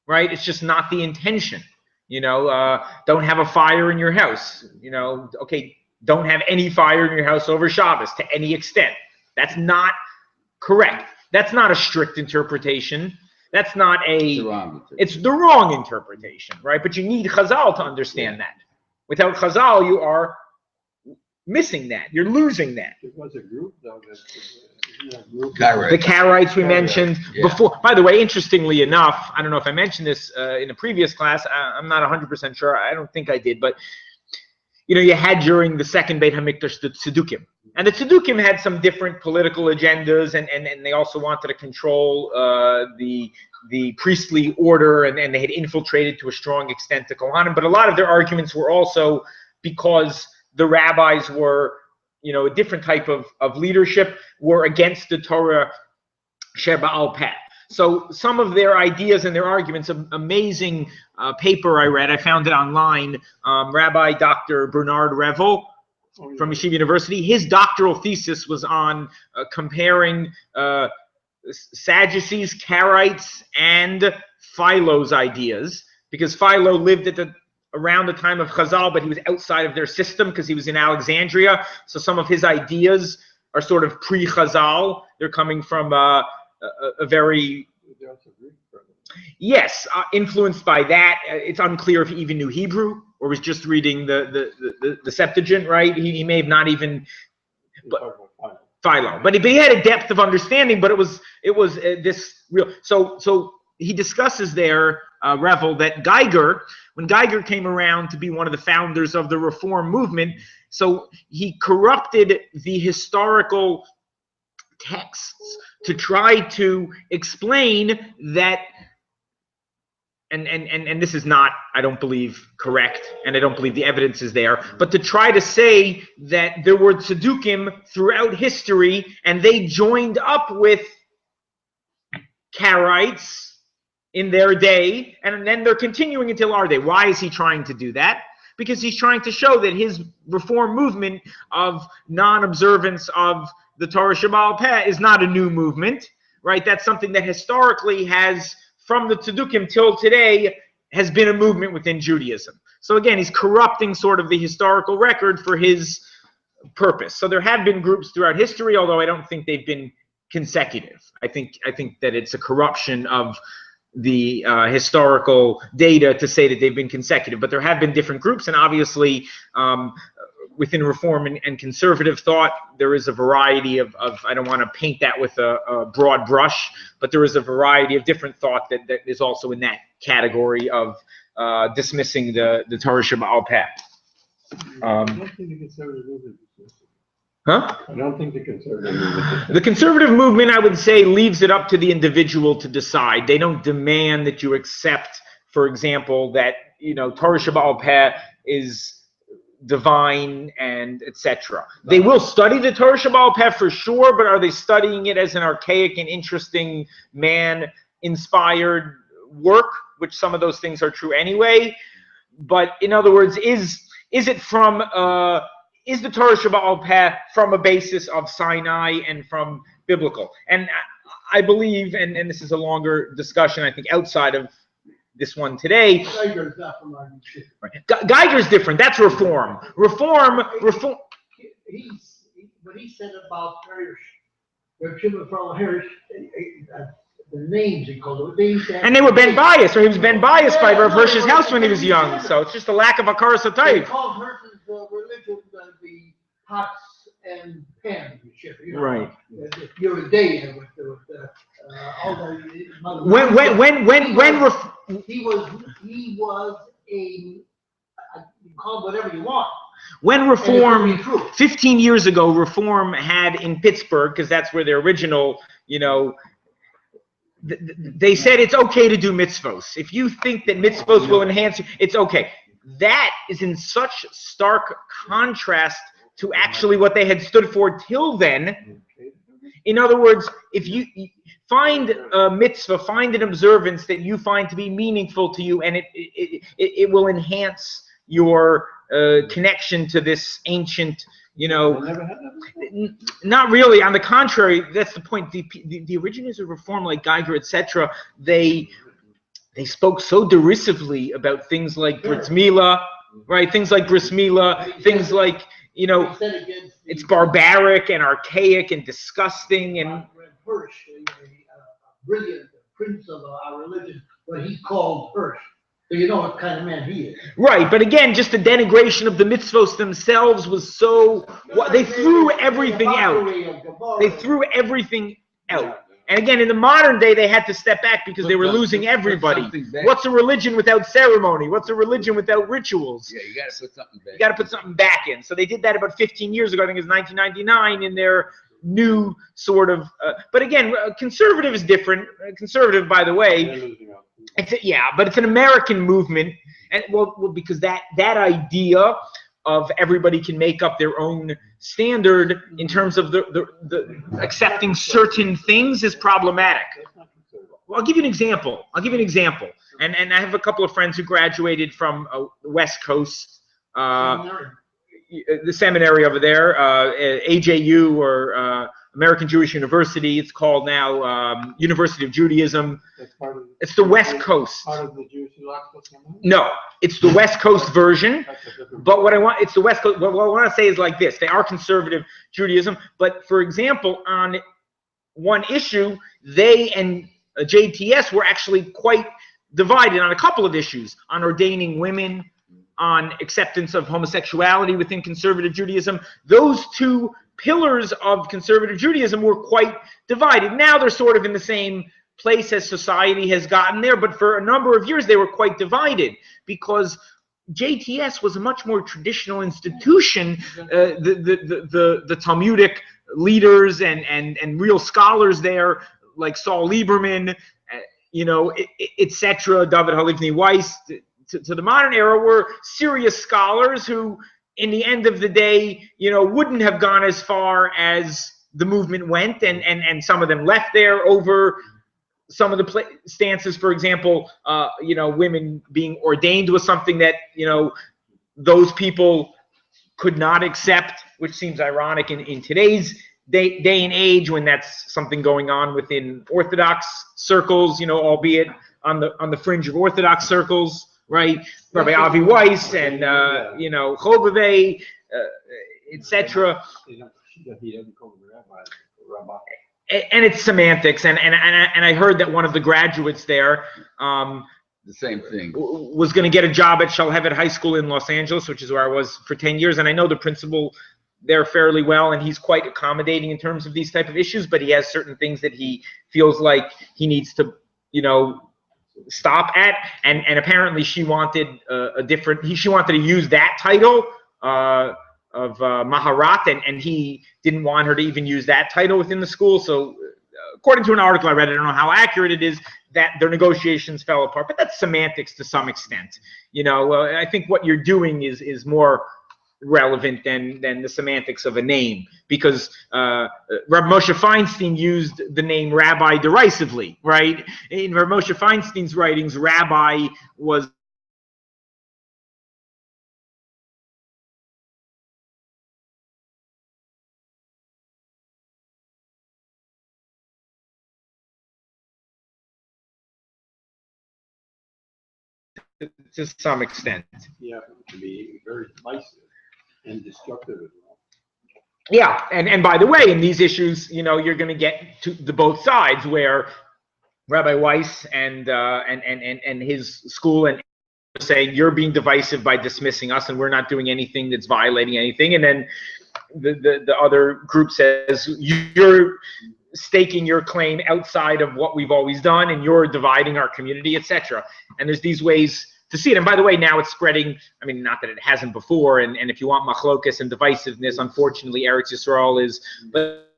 right? It's just not the intention. You know, don't have a fire in your house. You know, okay, don't have any fire in your house over Shabbos to any extent. That's not correct. That's not a strict interpretation. That's not it's the wrong interpretation, right? But you need Chazal to understand that. Without Chazal, you are missing that. You're losing that. It was a group, though. The Karaites we mentioned before. By the way, interestingly enough, I don't know if I mentioned this in a previous class. I'm not 100% sure. I don't think I did. But, you know, you had during the second Beit HaMikdash the Tzedukim. And the Tzedukim had some different political agendas, and they also wanted to control the priestly order, and they had infiltrated to a strong extent the Kohanim. But a lot of their arguments were also because the rabbis were, you know, a different type of leadership, were against the Torah She'Ba'al Peh. So some of their ideas and their arguments, an amazing paper I read, I found it online, Rabbi Dr. Bernard Revel from Yeshiva University. His doctoral thesis was on comparing Sadducees, Karaites, and Philo's ideas, because Philo lived around the time of Chazal, but he was outside of their system because he was in Alexandria. So some of his ideas are sort of pre-Chazal. They're coming from a very, yes, influenced by that. It's unclear if he even knew Hebrew or was just reading the Septuagint, right? He may have not even Philo, but he had a depth of understanding. But it was this real. So he discusses there, Revel, that when Geiger came around to be one of the founders of the Reform movement, so he corrupted the historical texts to try to explain that and this is not, I don't believe, correct, and I don't believe the evidence is there, but to try to say that there were Tzedukim throughout history and they joined up with Karaites in their day, and then they're continuing until our day. Why is he trying to do that? Because he's trying to show that his reform movement of non-observance of the Torah Sheba'al Peh is not a new movement, right? That's something that historically has, from the Tzedukim till today, has been a movement within Judaism. So again, he's corrupting sort of the historical record for his purpose. So there have been groups throughout history, although I don't think they've been consecutive. I think that it's a corruption of the historical data to say that they've been consecutive. But there have been different groups, and obviously within Reform and conservative thought, there is a variety of I don't want to paint that with a broad brush, but there is a variety of different thought that is also in that category of dismissing the Torah Sheba'al Peh. I don't think the conservative movement is Huh? I don't think the conservative movement is The conservative movement, I would say, leaves it up to the individual to decide. They don't demand that you accept, for example, that, you know, Torah Sheba'al Peh is divine and etc. They will study the Torah Sheba'al Peh for sure, but are they studying it as an archaic and interesting man-inspired work, which some of those things are true anyway? But in other words, is it from is the Torah Sheba'al Peh from a basis of Sinai and from biblical? And I believe, and this is a longer discussion, I think, outside of this one today. Geiger's not from our ship. Geiger's different. That's reform. Reform. What he said about Hirsch, Reb Shimon from Hirsch, the names he called it. And they were Ben Bias, or he was Ben Bias by Rav Hirsch's house when he was young. So it's just a lack of a Sotah. They called Hirsch's religion the pots and pans, you know, Right. You're a day with all the. He was a, you call it whatever you want. When Reform, 15 years ago, Reform had in Pittsburgh, because that's where their original, you know, they said it's okay to do mitzvos. If you think that mitzvos will enhance you, it's okay. That is in such stark contrast to actually what they had stood for till then. In other words, if you find a mitzvah, find an observance that you find to be meaningful to you, and it will enhance your connection to this ancient, you know, not really. On the contrary, that's the point. The originators of Reform, like Geiger, etc., they spoke so derisively about things like Brit Milah, right? Things like Brit Milah, things like, you know, it's barbaric and archaic and disgusting. And Hirsch, a brilliant prince of our religion, what he called Hirsch. So you know what kind of man he is. Right, but again, just the denigration of the mitzvos themselves was so. They threw everything out. They threw everything out. And again, in the modern day, they had to step back because they were losing everybody. What's a religion without ceremony? What's a religion without rituals? Yeah, you got to put something back. You got to put something back in. So they did that about 15 years ago. I think it was 1999 in their new sort of. But again, conservative is different. Conservative, by the way, but it's an American movement, and well because that idea of everybody can make up their own standard in terms of the accepting certain things is problematic. Well, I'll give you an example. And I have a couple of friends who graduated from the West Coast, the seminary over there, AJU, or American Jewish University. It's called now University of Judaism. It's the West Coast. Part of the Jewish Philosophy? No, it's the West Coast version. But what I want, it's the West Coast. What I want to say is like this: they are conservative Judaism, but for example, on one issue, they and JTS were actually quite divided on a couple of issues: on ordaining women, on acceptance of homosexuality within conservative Judaism. Those two pillars of conservative Judaism were quite divided. Now they're sort of in the same place as society has gotten there, but for a number of years they were quite divided because JTS was a much more traditional institution. The Talmudic leaders and real scholars there, like Saul Lieberman, you know, etc. David Halivni Weiss to the modern era were serious scholars who, in the end of the day, you know, wouldn't have gone as far as the movement went, and some of them left there over some of the stances. For example, you know, women being ordained was something that, you know, those people could not accept, which seems ironic in today's day and age when that's something going on within Orthodox circles, you know, albeit on the fringe of Orthodox circles, right? Rabbi Avi Weiss and you know, Chovevei, etc. And it's semantics, and I heard that one of the graduates there The same thing. was going to get a job at Shalhevet High School in Los Angeles, which is where I was for 10 years, and I know the principal there fairly well, and he's quite accommodating in terms of these type of issues, but he has certain things that he feels like he needs to, you know, stop at, and apparently she wanted she wanted to use that title of Maharat, and he didn't want her to even use that title within the school. So according to an article I read, I don't know how accurate it is, that their negotiations fell apart, but that's semantics to some extent. You know, I think what you're doing is more relevant than the semantics of a name, because Rabbi Moshe Feinstein used the name rabbi derisively, right? In Rabbi Moshe Feinstein's writings, rabbi was to some extent. Yeah, it can be very divisive and destructive as well. Yeah, and by the way, in these issues, you know, you're going to get to the both sides, where Rabbi Weiss and his school and saying you're being divisive by dismissing us, and we're not doing anything that's violating anything, and then the other group says you're staking your claim outside of what we've always done, and you're dividing our community, etc. And there's these ways to see it. And by the way, now it's spreading. I mean, not that it hasn't before. And if you want machlokas and divisiveness, unfortunately, Eretz Yisrael is. But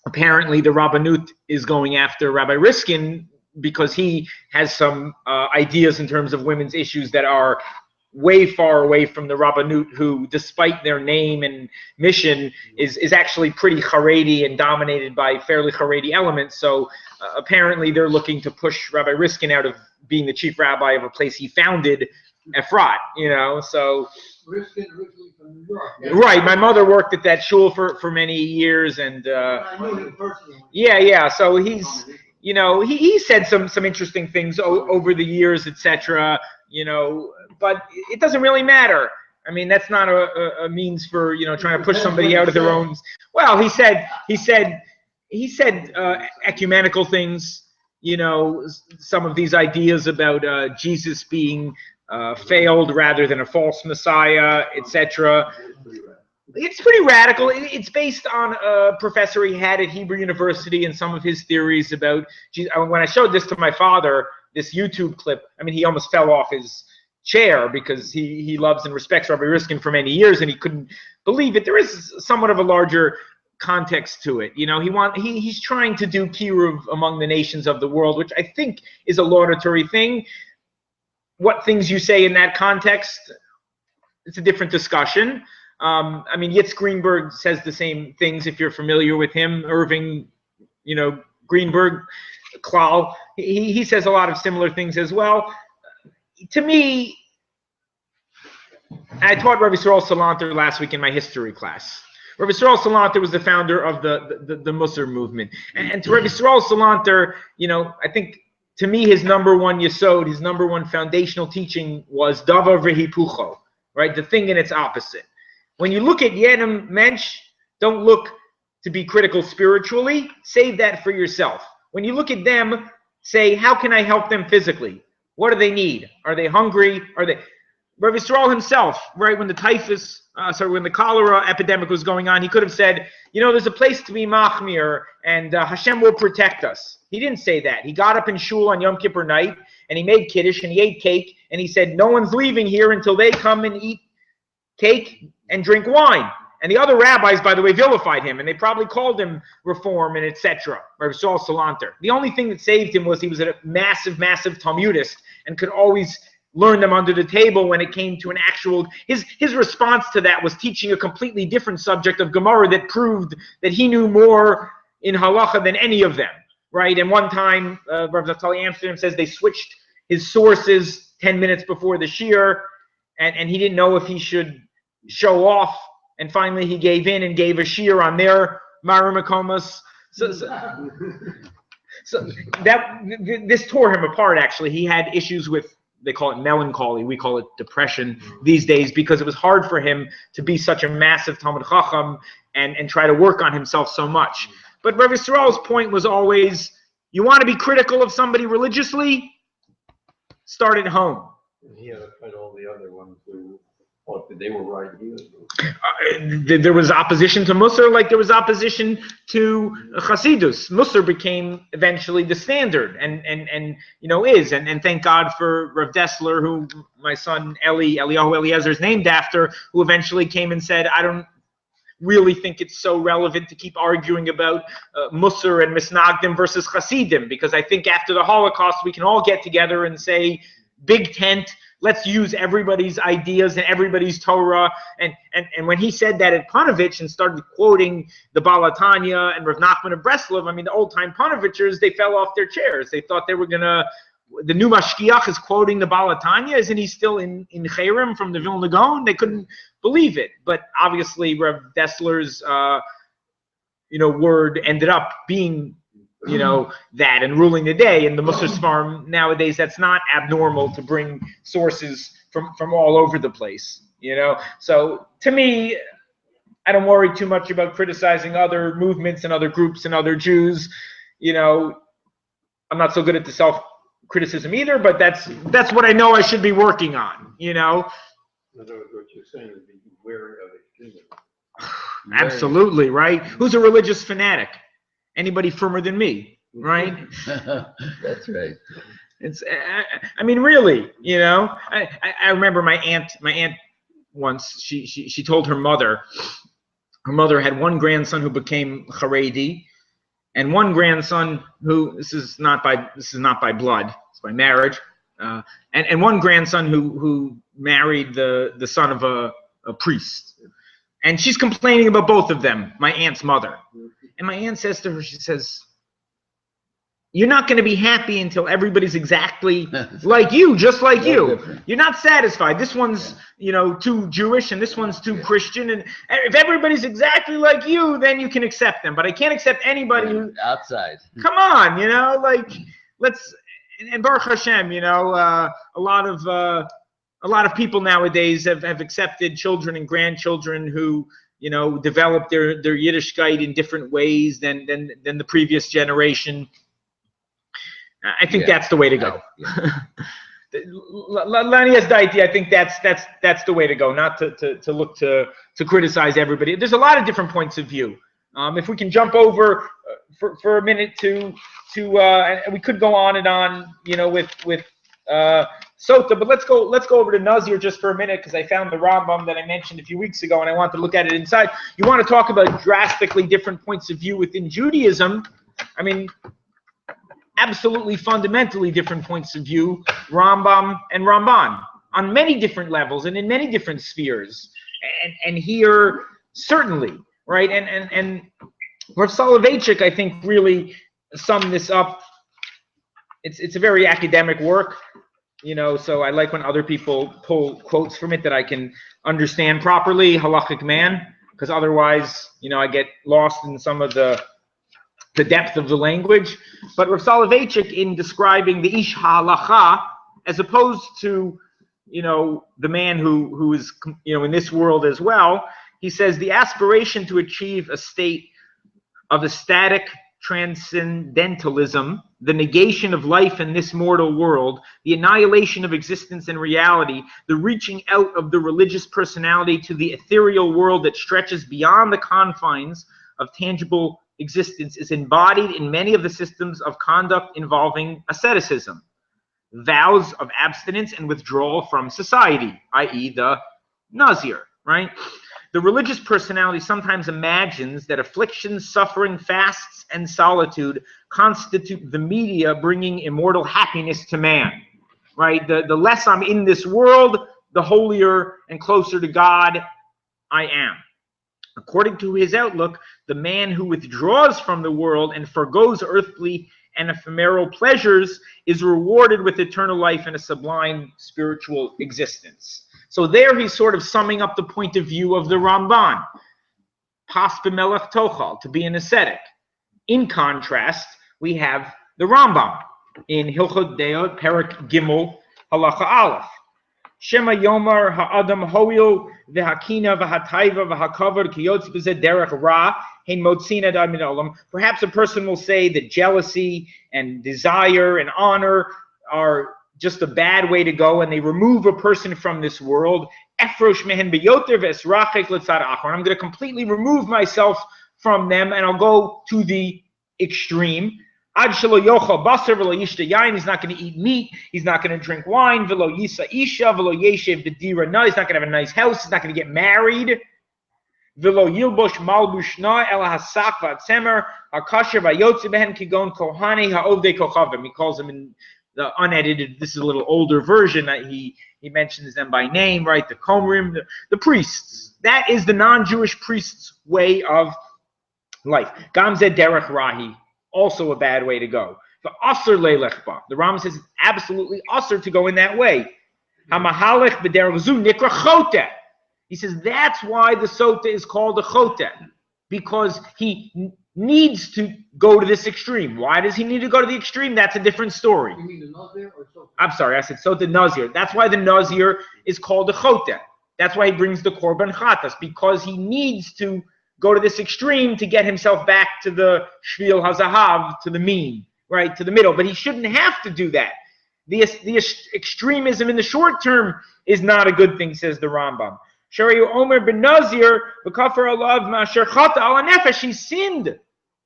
apparently, the Rabbanut is going after Rabbi Riskin because he has some ideas in terms of women's issues that are way far away from the Rabbanut, who, despite their name and mission, is actually pretty Haredi and dominated by fairly Haredi elements. So apparently they're looking to push Rabbi Riskin out of being the chief rabbi of a place he founded, Efrat, you know. So Riskin originally from New York. right, my mother worked at that shul for many years, and I knew him personally. yeah. So he's, you know, he said some interesting things over the years, etc. You know, but it doesn't really matter. I mean, that's not a means for, you know, trying to push somebody out of their own. Well, he said ecumenical things. You know, some of these ideas about Jesus being failed rather than a false Messiah, etc. It's pretty radical. It's based on a professor he had at Hebrew University and some of his theories about Jesus. When I showed this to my father, this YouTube clip, I mean, he almost fell off his chair because he loves and respects Rabbi Riskin for many years, and he couldn't believe it. There is somewhat of a larger context to it. You know, he's trying to do kiruv among the nations of the world, which I think is a laudatory thing. What things you say in that context, it's a different discussion. I mean, Yitz Greenberg says the same things, if you're familiar with him. Irving, you know, Greenberg, Klal, he says a lot of similar things as well. To me, I taught Rabbi Yisrael Salanter last week in my history class. Rabbi Yisrael Salanter was the founder of the Musar movement. And to Rabbi Yisrael Salanter, you know, I think, to me, his number one yesod, his number one foundational teaching was davar v'hipucho, right? The thing and its opposite. When you look at Yedem Mensch, don't look to be critical spiritually. Save that for yourself. When you look at them, say, how can I help them physically? What do they need? Are they hungry? Are they... Rabbi Yisrael himself, right, when the cholera epidemic was going on, he could have said, you know, there's a place to be machmir, and Hashem will protect us. He didn't say that. He got up in shul on Yom Kippur night, and he made kiddush, and he ate cake, and he said, no one's leaving here until they come and eat cake and drink wine. And the other rabbis, by the way, vilified him, and they probably called him reform and etc. Or Saul Salanter. The only thing that saved him was he was a massive, massive Talmudist and could always learn them under the table when it came to an actual. His response to that was teaching a completely different subject of Gemara that proved that he knew more in halacha than any of them, right? And one time, Rav Naftali Amsterdam says they switched his sources 10 minutes before the shiur, and he didn't know if he should show off. And finally, he gave in and gave a shiur on their Mara Makomas. So this tore him apart, actually. He had issues with, they call it melancholy, we call it depression these days, because it was hard for him to be such a massive Talmud Chacham and try to work on himself so much. But Rav Yisrael's point was always, you want to be critical of somebody religiously? Start at home. He had to fight all the other ones who thought that they were right. There was opposition to Musar, like there was opposition to Chasidus. Musar became eventually the standard, and is, and thank God for Rav Dessler, who my son Eliyahu Eliezer is named after, who eventually came and said, I don't really think it's so relevant to keep arguing about Musar and Misnagdim versus Hasidim, because I think after the Holocaust we can all get together and say, big tent, let's use everybody's ideas and everybody's Torah. And when he said that at Panovich and started quoting the Balatanya and Rav Nachman of Breslov, I mean, the old-time Panovichers, they fell off their chairs. They thought they were going to, the new Mashkiach is quoting the Balatanya. Isn't he still in Cherem from the Vilna Gaon? They couldn't believe it. But obviously, Rav Dessler's, word ended up being that and ruling the day. And the Musar Sfarim nowadays, that's not abnormal to bring sources from all over the place, So to me, I don't worry too much about criticizing other movements and other groups and other Jews. I'm not so good at the self-criticism either, but that's what I know I should be working on, In other words, what you're saying is be wary of extremism. Absolutely, right? Who's a religious fanatic? Anybody firmer than me, right? That's right. It's, I mean, really, I remember my aunt once, she told her mother had one grandson who became Haredi, and one grandson who, this is not by blood, it's by marriage, and one grandson who married the son of a priest. And she's complaining about both of them, my aunt's mother. And my aunt says to her, she says, you're not going to be happy until everybody's exactly like you, just like you. Different. You're not satisfied. This one's, too Jewish and this one's too Christian. And if everybody's exactly like you, then you can accept them. But I can't accept anybody who... Outside. Come on, let's... And Baruch Hashem, a lot of people nowadays have accepted children and grandchildren who... develop their Yiddishkeit in different ways than the previous generation. I think that's the way to go. Lanias Daiti, I think that's the way to go, not to look to criticize everybody. There's a lot of different points of view. If we can jump over for a minute to and we could go on and on, with Sotah, but let's go over to Nazir just for a minute, because I found the Rambam that I mentioned a few weeks ago and I want to look at it inside. You want to talk about drastically different points of view within Judaism. I mean, absolutely fundamentally different points of view, Rambam and Ramban, on many different levels and in many different spheres. And here, certainly, right? And Rav Soloveitchik, I think, really summed this up. It's a very academic work. So I like when other people pull quotes from it that I can understand properly, halachic man, because otherwise, I get lost in some of the depth of the language. But Rav Soloveitchik, in describing the ish halacha, as opposed to, the man who is, in this world as well, he says the aspiration to achieve a state of ecstatic transcendentalism, the negation of life in this mortal world, the annihilation of existence and reality, the reaching out of the religious personality to the ethereal world that stretches beyond the confines of tangible existence, is embodied in many of the systems of conduct involving asceticism, vows of abstinence and withdrawal from society, i.e. the Nazir, right? The religious personality sometimes imagines that affliction, suffering, fasts, and solitude constitute the media bringing immortal happiness to man, right? The less I'm in this world, the holier and closer to God I am. According to his outlook, the man who withdraws from the world and forgoes earthly and ephemeral pleasures is rewarded with eternal life and a sublime spiritual existence. So there he's sort of summing up the point of view of the Ramban. Pas b'melech tochal, to be an ascetic. In contrast, we have the Rambam in Hilchot Deot, Perek Gimel, Halacha Aleph. Shema Yomar Ha'adam Hoil V'Hakina V'Hataiva V'Hakavod Kiyotz B'Zeh Derech Ra Hein Motzin Adam Min Olam. Perhaps a person will say that jealousy and desire and honor are just a bad way to go, and they remove a person from this world. Efrosh Mehen B'Yoter V'Esrachek L'Tzad Achor. I'm going to completely remove myself from them, and I'll go to the extreme. Ad shelo yochel basar v'lo yishta yain. He's not going to eat meat. He's not going to drink wine. V'lo yisa isha v'lo yeshev b'dira na. He's not going to have a nice house. He's not going to get married. V'lo yilbosh malbush na ela hasak v'atzemer hakasher v'yotze behen kigon kohane ha'ovdei kochavim. He calls them in the unedited. This is a little older version. He mentions them by name, right? The Komrim, the priests. That is the non-Jewish priest's way of life. Gamzeh derech rahi. Also a bad way to go. The asr leilechba. The Rambam says it's absolutely asr to go in that way. Hamahalech b'derech zu nikra choteh. He says that's why the Sotah is called a choteh, because he needs to go to this extreme. Why does he need to go to the extreme? That's a different story. You mean the Nazir or Sotah? I'm sorry, I said Sotah Nazir. That's why the Nazir is called a choteh. That's why he brings the korban chatas, because he needs to go to this extreme to get himself back to the shvil hazahav, to the mean, right, to the middle. But he shouldn't have to do that. The extremism in the short term is not a good thing, says the Rambam. Shariu Omer ben Nazir v'kafar alav ma'asher chata ala nefesh. He sinned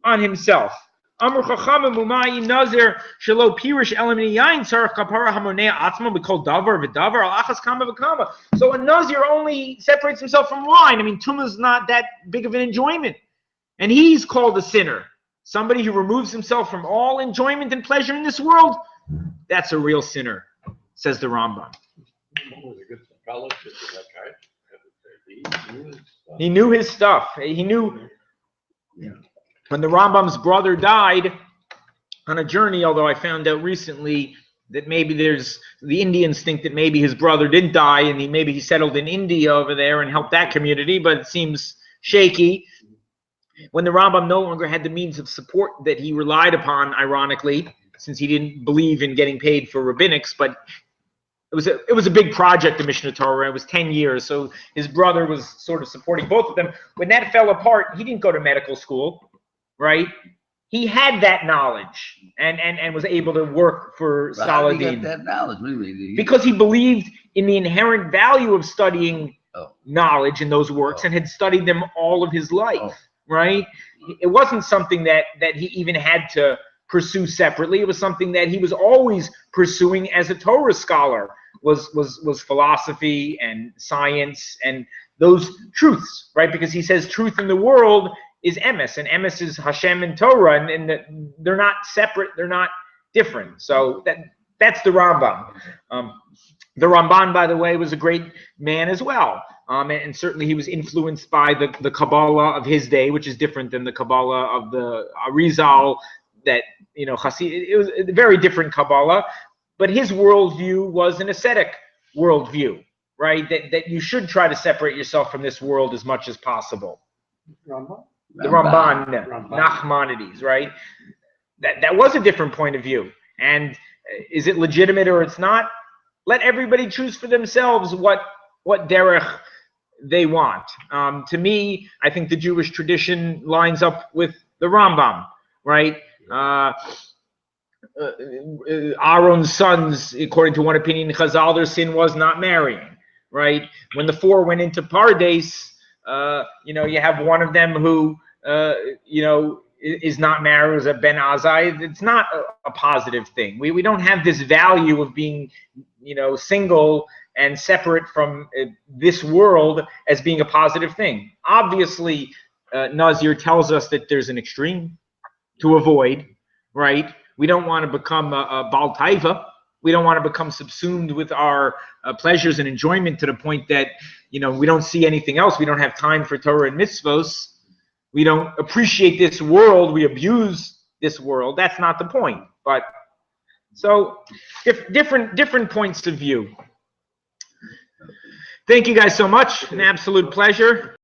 on himself. Amr chachamim u'ma'i nazir shelo pirish elamini yain tzarech kapara hamonea atzma. We call davar v'davar al achas kama v'kama. So a nazir only separates himself from wine. I mean, tumah is not that big of an enjoyment, and he's called a sinner. Somebody who removes himself from all enjoyment and pleasure in this world, that's a real sinner, says the Rambam. He knew his stuff. He knew. When the Rambam's brother died on a journey, although I found out recently that maybe the Indians think that maybe his brother didn't die and maybe he settled in India over there and helped that community, but it seems shaky. When the Rambam no longer had the means of support that he relied upon, ironically, since he didn't believe in getting paid for rabbinics, but it was a big project, the Mishnah Torah. It was 10 years, so his brother was sort of supporting both of them. When that fell apart, he didn't go to medical school. Right, he had that knowledge and was able to work for Saladin. How did he get that knowledge? Because he believed in the inherent value of studying knowledge in those works and had studied them all of his life. Right, it wasn't something that he even had to pursue separately. It was something that he was always pursuing as a Torah scholar. Was philosophy and science and those truths. Right, because he says truth in the world is emes, and emes is Hashem and Torah, and they're not separate, they're not different. So that's the Rambam. The Ramban, by the way, was a great man as well, and certainly he was influenced by the Kabbalah of his day, which is different than the Kabbalah of the Arizal. That Hasid, it was a very different Kabbalah, but his worldview was an ascetic worldview, right? That you should try to separate yourself from this world as much as possible. Rambam? The Ramban, Nachmanides, right? That was a different point of view. And is it legitimate or it's not? Let everybody choose for themselves what derech they want. To me, I think the Jewish tradition lines up with the Rambam, right? Aaron's sons, according to one opinion, Chazal, their sin was not marrying, right? When the four went into Pardes, you have one of them who, is not married, is a Ben Azai. It's not a positive thing. We don't have this value of being, single and separate from this world as being a positive thing. Obviously, Nazir tells us that there's an extreme to avoid, right? We don't want to become a Baal Taiva. We don't want to become subsumed with our pleasures and enjoyment to the point that, we don't see anything else. We don't have time for Torah and mitzvos. We don't appreciate this world. We abuse this world. That's not the point. But so different points of view. Thank you guys so much. An absolute pleasure.